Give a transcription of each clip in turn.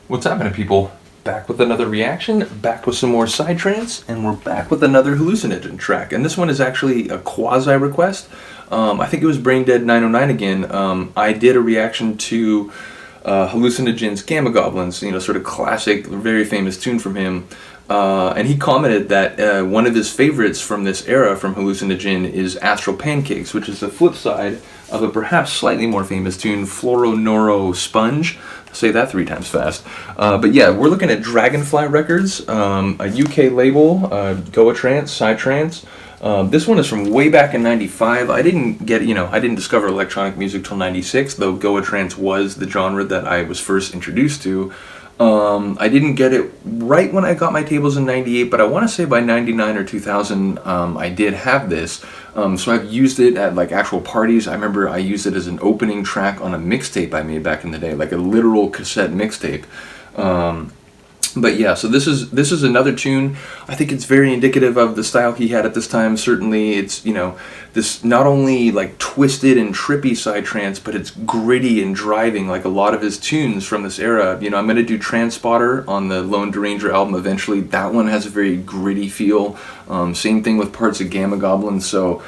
What's happening, people? Back with another reaction, back with some more psy-trance, and we're back with another Hallucinogen track. And this one is actually a quasi-request. I think it was Braindead 909 again. I did a reaction to Hallucinogen's Gamma Goblins, you know, sort of classic, very famous tune from him. And he commented that one of his favorites from this era from Hallucinogen is Astral Pancakes, which is the flip side of a perhaps slightly more famous tune, Floro Noro Sponge. Say that 3 times fast. But yeah, we're looking at Dragonfly Records, a UK label, Goa-trance, psy-trance. This one is from way back in '95. I didn't discover electronic music till '96, though Goa-trance was the genre that I was first introduced to. I didn't get it right when I got my tables in '98, but I want to say by '99 or 2000, I did have this. So I've used it at like actual parties. I remember I used it as an opening track on a mixtape I made back in the day, like a literal cassette mixtape. But yeah, so this is another tune. I think it's very indicative of the style he had at this time. Certainly, it's, you know, this not only like twisted and trippy psy-trance, but it's gritty and driving like a lot of his tunes from this era. You know, I'm going to do Transporter on the Lone Deranger album eventually. That one has a very gritty feel. Same thing with parts of Gamma Goblin. So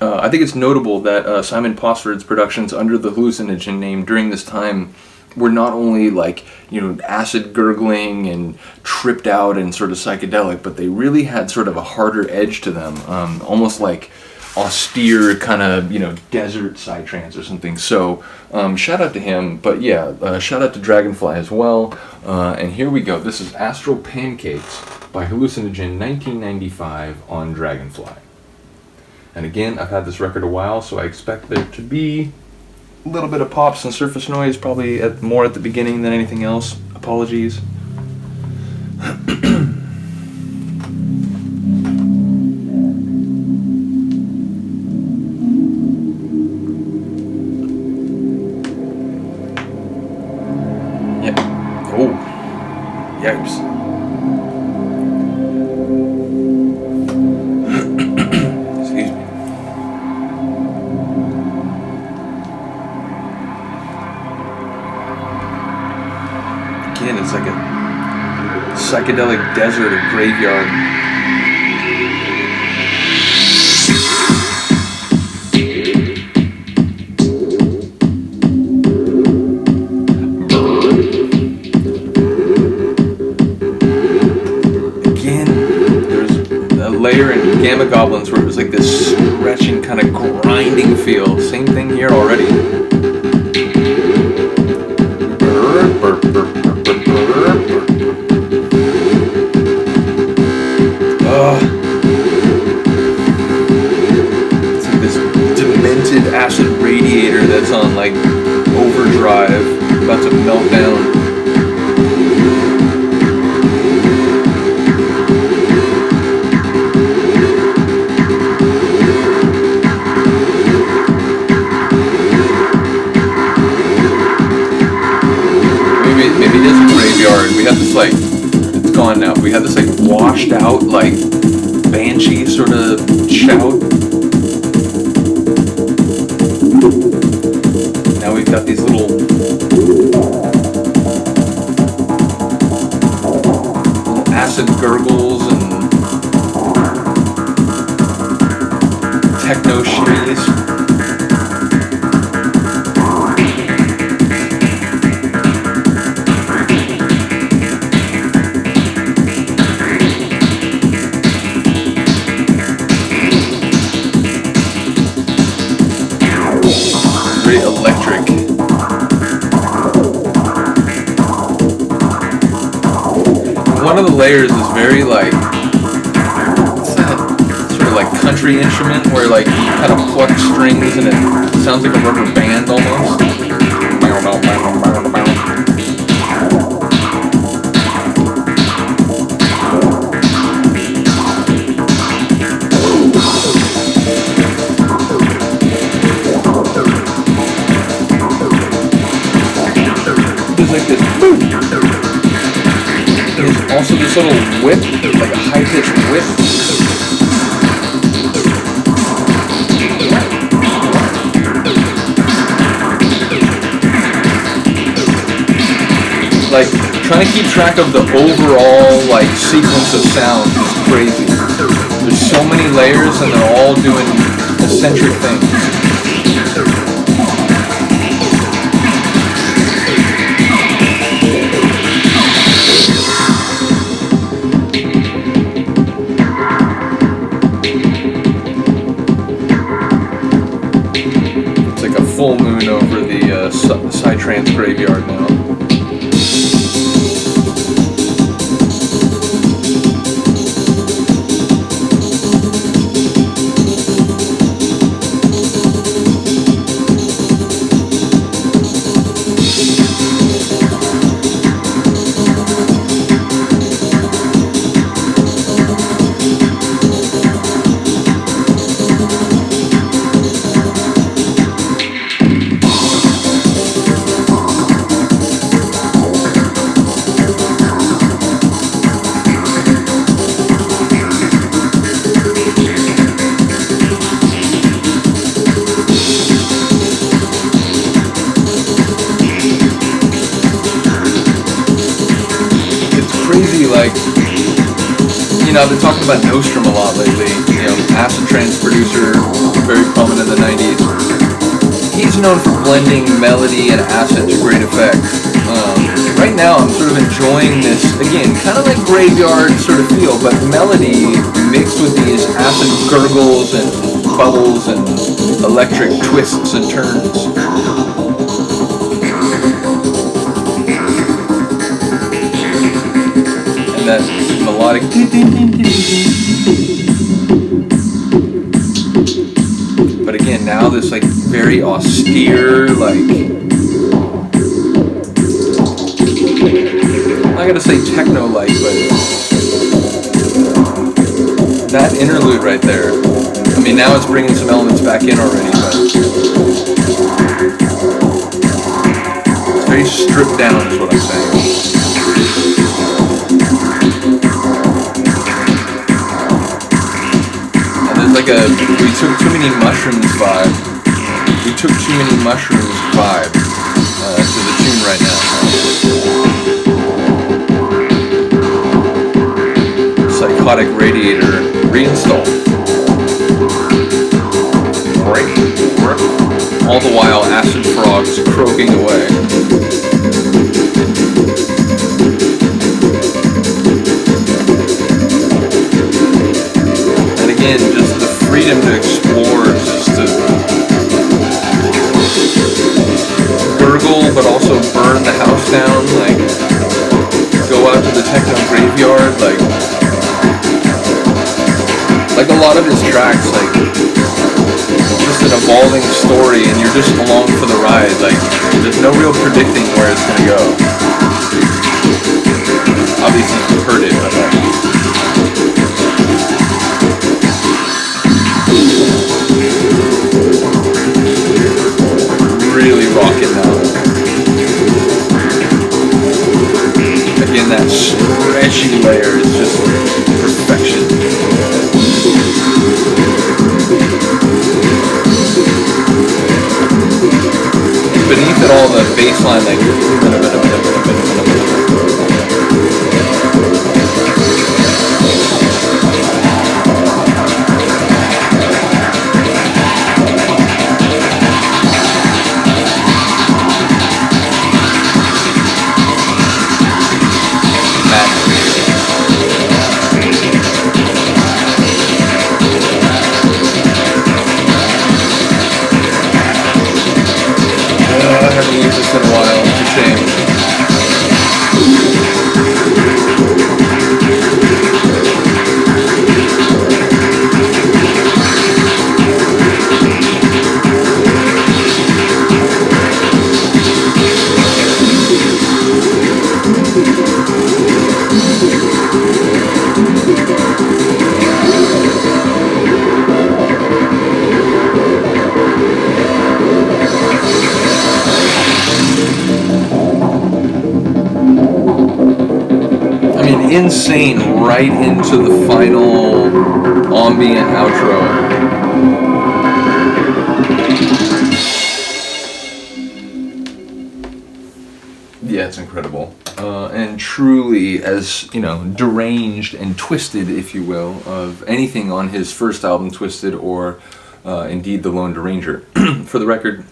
I think it's notable that Simon Posford's productions under the Hallucinogen name during this time were not only like, you know, acid gurgling and tripped out and sort of psychedelic, but they really had sort of a harder edge to them, almost like austere kind of, you know, desert psy-trance or something. So shout out to him, but yeah, shout out to Dragonfly as well. And here we go. This is Astral Pancakes by Hallucinogen 1995 on Dragonfly. And again, I've had this record a while, so I expect there to be a little bit of pops and surface noise, probably more at the beginning than anything else. Apologies. Yeah. Oh. Yikes. Again, it's like a psychedelic desert or graveyard. Again, there's a layer in Gamma Goblins where it was like this stretching, kind of grinding feel. Same thing here already. It's like this demented acid radiator that's on like overdrive, about to melt down. Maybe it is a graveyard. We have this like, it's gone now. We have this like washed out like banshee sort of shout. Now we've got these little acid gurgles and techno shitties. Very electric. One of the layers is very like, what's that sort of like country instrument where like you kind of pluck strings and it sounds like a rubber band almost. There's like this boom. There's also this little whip, like a high-pitched whip. Like Trying to keep track of the overall like sequence of sounds is crazy. There's so many layers and they're all doing eccentric things. It's like a full moon over the psy-trance graveyard now. Like, you know, I've been talking about Nostrum a lot lately. You know, acid trance producer, very prominent in the 90s. He's known for blending melody and acid to great effect. Right now, I'm sort of enjoying this, again, kind of like graveyard sort of feel, but melody mixed with these acid gurgles and bubbles and electric twists and turns. That melodic, but again, now this like very austere, like, I'm not gonna say techno-like, but that interlude right there, I mean, now it's bringing some elements back in already, but it's very stripped down is what I'm saying. Like a we took too many mushrooms vibe. We took too many mushrooms vibe to the tune right now. Psychotic radiator reinstall. All the while acid frogs croaking away. And again, just freedom to explore, just to gurgle, but also burn the house down, like go out to the techno graveyard, like a lot of his tracks, like just an evolving story, and you're just along for the ride. Like there's no real predicting where it's gonna go. Obviously, you've heard it, but really rocking now. Again, that stretchy layer is just perfection. Beneath it all, the bass line, like in a while, it's a shame. Insane right into the final ambient outro. Yeah, it's incredible. and truly as, you know, deranged and twisted, if you will, of anything on his first album, Twisted, or indeed The Lone Deranger. For the record,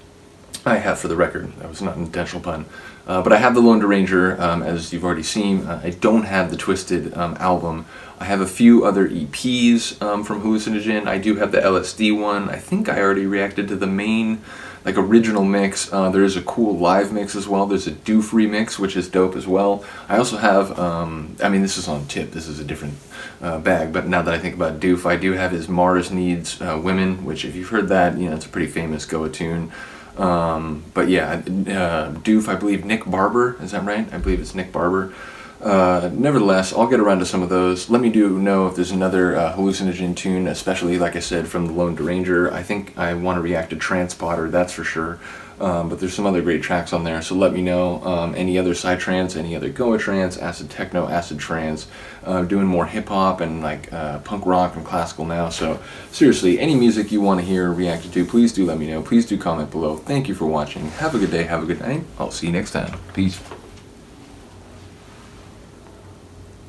that was not an intentional pun, but I have the Lone Deranger, as you've already seen. I don't have the Twisted album. I have a few other EPs from Hallucinogen. I do have the LSD one. I think I already reacted to the main, like, original mix. There is a cool live mix as well. There's a Doof remix, which is dope as well. I also have, I mean, this is on tip. This is a different bag, but now that I think about Doof, I do have his Mars Needs Women, which, if you've heard that, you know, it's a pretty famous Goa tune. But yeah, Doof, I believe Nick Barber, is that right? I believe it's Nick Barber. Nevertheless, I'll get around to some of those. Let me know if there's another Hallucinogen tune, especially, like I said, from the Lone Deranger. I think I want to react to Transporter, that's for sure. But there's some other great tracks on there, so let me know. Any other psy-trance, any other Goa trance, acid techno, acid trance, doing more hip-hop and like punk rock and classical now. So seriously, any music you want to hear reacted to, please do let me know. Please do comment below. Thank you for watching. Have a good day, have a good night. I'll see you next time. Peace.